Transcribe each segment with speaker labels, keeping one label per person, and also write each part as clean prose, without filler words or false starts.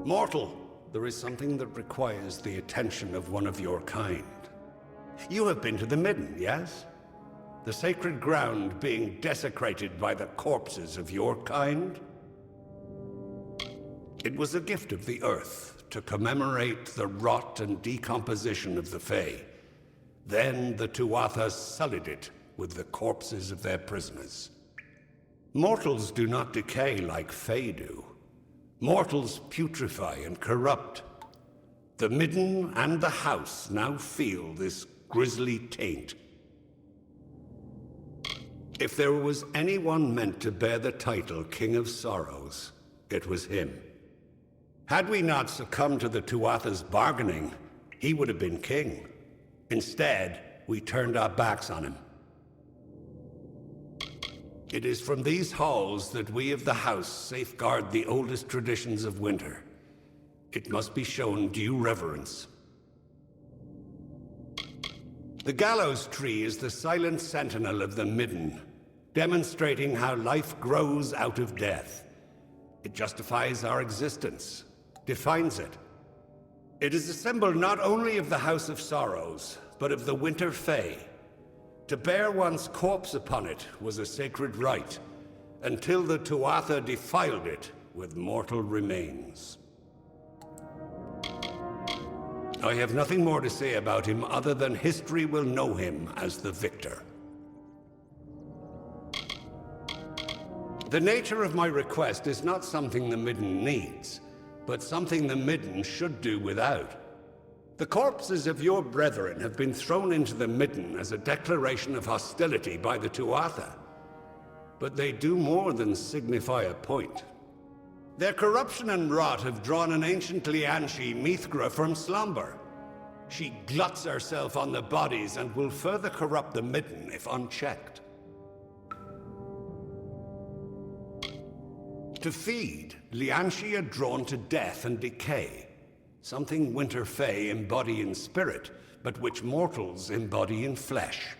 Speaker 1: Mortal, there is something that requires the attention of one of your kind. You have been to the Midden, yes? The sacred ground being desecrated by the corpses of your kind? It was a gift of the Earth to commemorate the rot and decomposition of the Fae. Then the Tuathas sullied it with the corpses of their prisoners. Mortals do not decay like Fae do. Mortals putrefy and corrupt. The Midden and the House now feel this grisly taint. If there was anyone meant to bear the title King of Sorrows, it was him. Had we not succumbed to the Tuatha's bargaining, he would have been king. Instead, we turned our backs on him. It is from these halls that we of the House safeguard the oldest traditions of winter. It must be shown due reverence. The gallows tree is the silent sentinel of the Midden, demonstrating how life grows out of death. It justifies our existence, defines it. It is a symbol not only of the House of Sorrows, but of the Winter Fae. To bear one's corpse upon it was a sacred rite, until the Tuatha defiled it with mortal remains. I have nothing more to say about him other than history will know him as the victor. The nature of my request is not something the Midden needs, but something the Midden should do without. The corpses of your brethren have been thrown into the Midden as a declaration of hostility by the Tuatha. But they do more than signify a point. Their corruption and rot have drawn an ancient Lianshi Mithgra from slumber. She gluts herself on the bodies and will further corrupt the Midden if unchecked. To feed, Lianshi are drawn to death and decay. Something Winter Fae embody in spirit, but which mortals embody in flesh.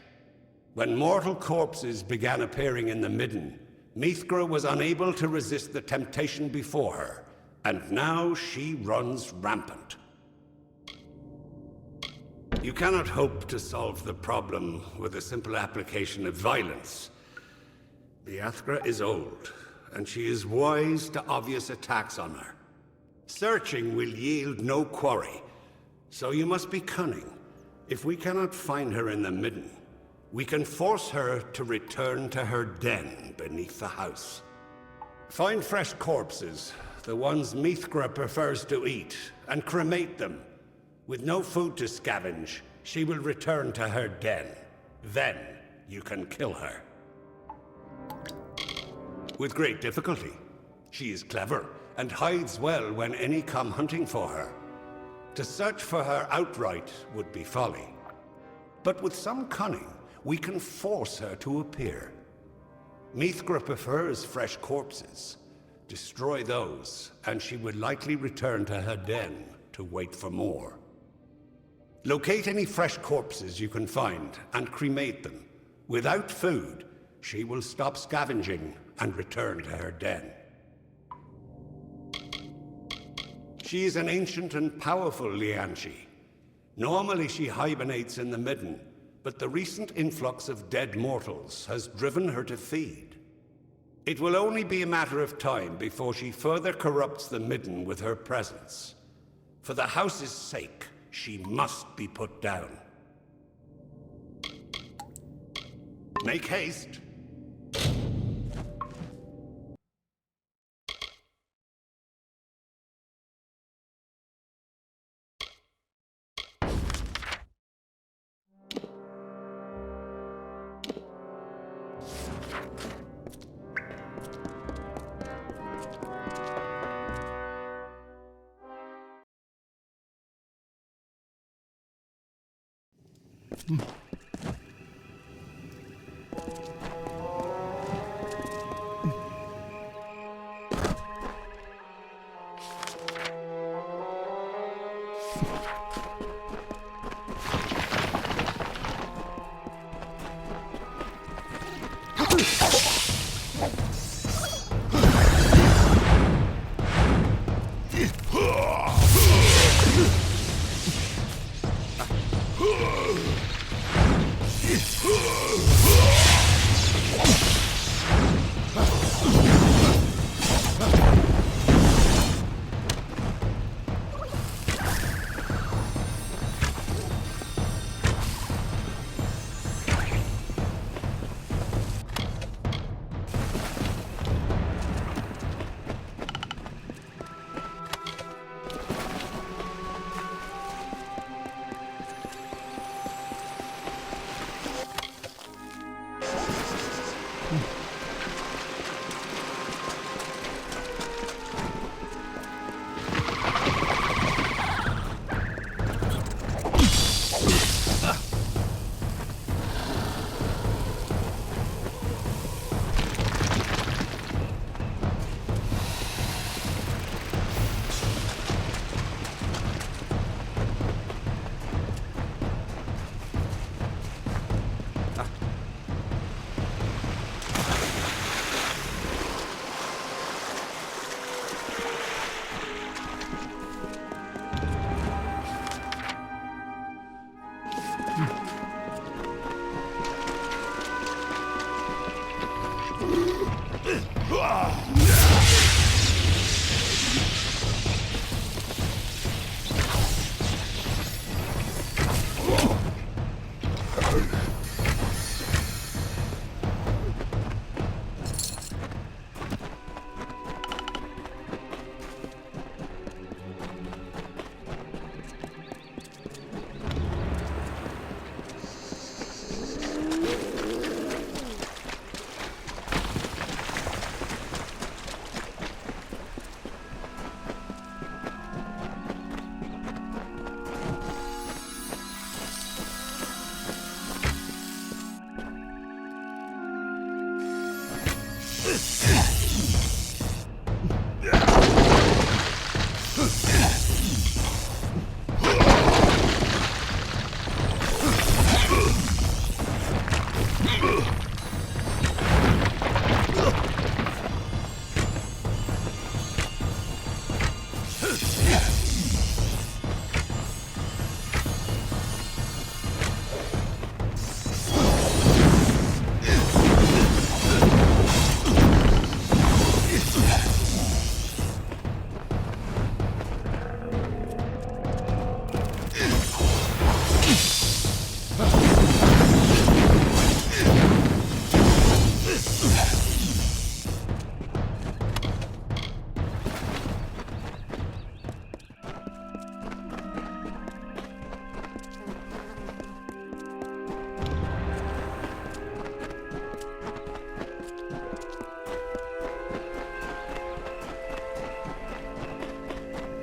Speaker 1: When mortal corpses began appearing in the Midden, Mithgra was unable to resist the temptation before her, and now she runs rampant. You cannot hope to solve the problem with a simple application of violence. Biathra is old, and she is wise to obvious attacks on her. Searching will yield no quarry, so you must be cunning. If we cannot find her in the Midden, we can force her to return to her den beneath the house. Find fresh corpses, the ones Mithgra prefers to eat, and cremate them. With no food to scavenge, she will return to her den. Then you can kill her. With great difficulty. She is clever, and hides well when any come hunting for her. To search for her outright would be folly. But with some cunning, we can force her to appear. Mithgra prefers fresh corpses. Destroy those, and she would likely return to her den to wait for more. Locate any fresh corpses you can find, and cremate them. Without food, she will stop scavenging and return to her den. She is an ancient and powerful Lianshi. Normally she hibernates in the Midden, but the recent influx of dead mortals has driven her to feed. It will only be a matter of time before she further corrupts the Midden with her presence. For the house's sake, she must be put down. Make haste.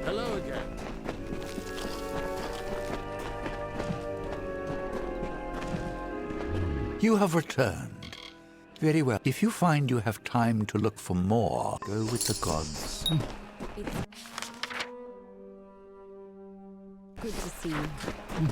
Speaker 2: Hello again.
Speaker 3: You have returned. Very well. If you find you have time to look for more, go with the gods.
Speaker 4: Good to see you.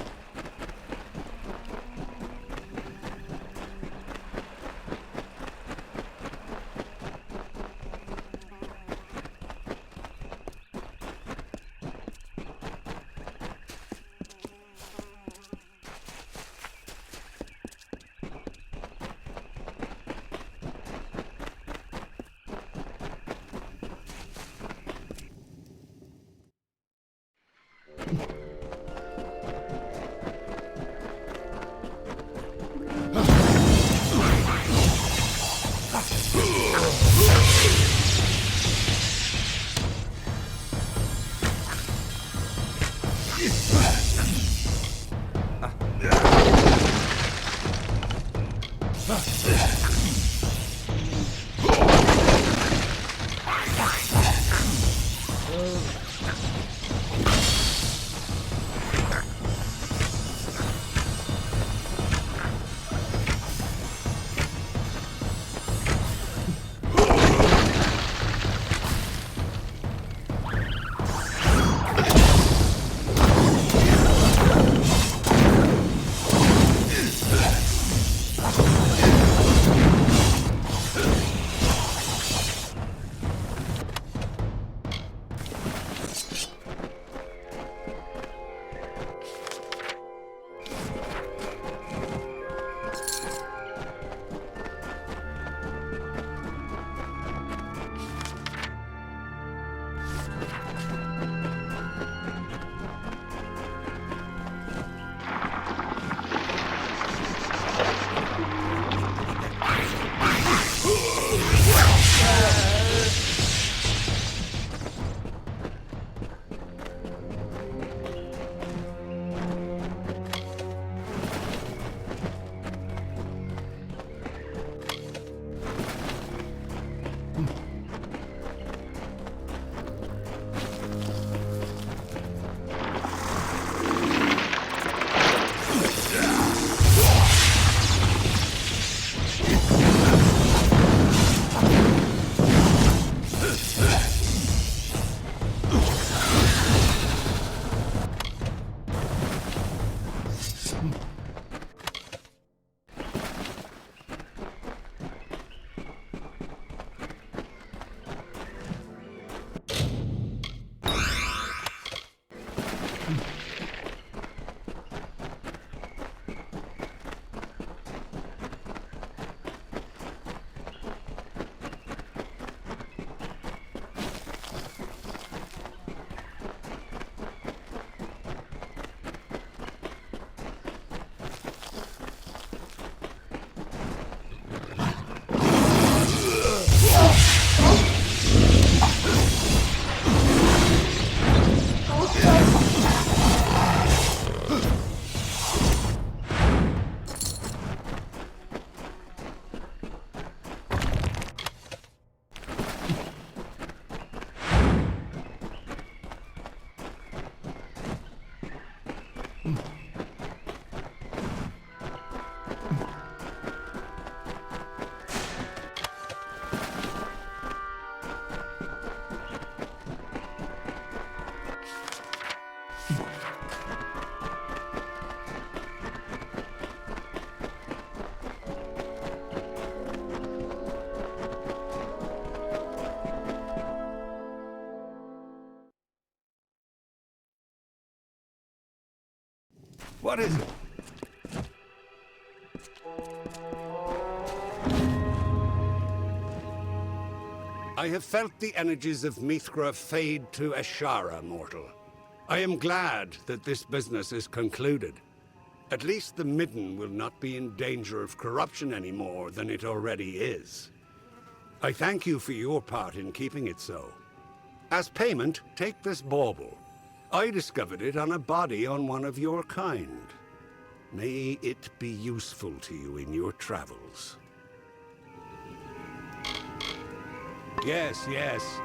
Speaker 1: What is it? I have felt the energies of Mithra fade to Ashara, mortal. I am glad that this business is concluded. At least the Midden will not be in danger of corruption any more than it already is. I thank you for your part in keeping it so. As payment, take this bauble. I discovered it on a body on one of your kind. May it be useful to you in your travels. Yes, yes.